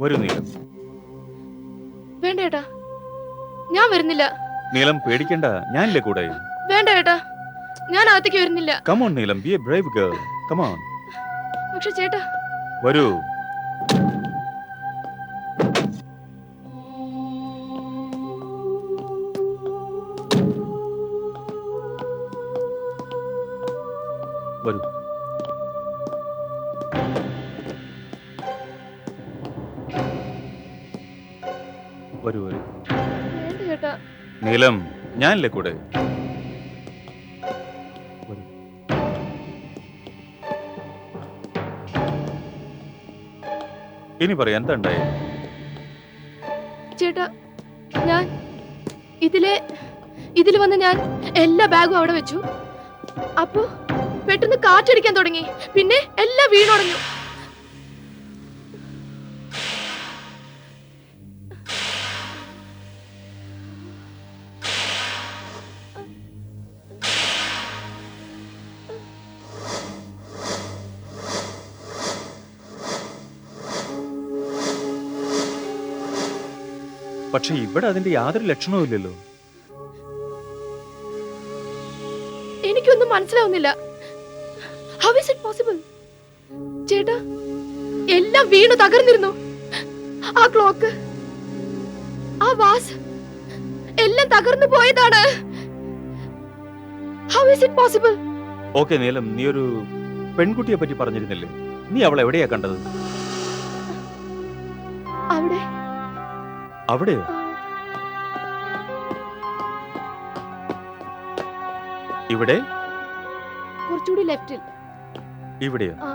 വരൂ നീലം. വേണ്ട ഏട്ടാ, ഞാൻ വരുന്നില്ല. നീലം പേടിക്കണ്ട, ഞാനില്ലേ കൂടെ. വേണ്ട ഏട്ടാ, ഞാൻ അകത്തേക്ക് വരുന്നില്ല. Come on Neelam, B A Brave girl. Come on. പക്ഷെ ചേട്ടാ. വരൂ. വരൂ. വരൂ വരൂ. വേണ്ട ചേട്ടാ. നീലം, ഞാനില്ലേ കൂടെ. വരൂ. ഇനി പറയാ എന്താ ഉണ്ടായി? ചേട്ടാ, ഞാൻ ഇതില് വന്ന് ഞാൻ എല്ലാ ബാഗും അവിടെ വെച്ചു. അപ്പോ പെട്ടെന്ന് കാറ്റടിക്കാൻ തുടങ്ങി. പിന്നെ എല്ലാം വീണുടഞ്ഞു. പക്ഷെ ഇവിടെ അതിന്റെ യാതൊരു ലക്ഷണവും ഇല്ലല്ലോ. എനിക്കൊന്നും മനസ്സിലാവുന്നില്ല. How is it possible? ചേട്ടാ, എല്ലാം വീണു തകർന്നിരുന്നു. ആ ക്ലോക്ക്, ആ വാസ് എല്ലാം തകർന്നു പോയതാണ്. How is it possible? Okay Neelam, നീ ഒരു പെൺകുട്ടിയെ പറ്റി പറഞ്ഞിരുന്നില്ലേ? നീ അവളെ എവിടെയാ കണ്ടത്? അവിടെ. അവിടെയോ? ഇവിടെ? കുറച്ചുകൂടി ലെഫ്റ്റിൽ. ഇവിടെയോ? ആ.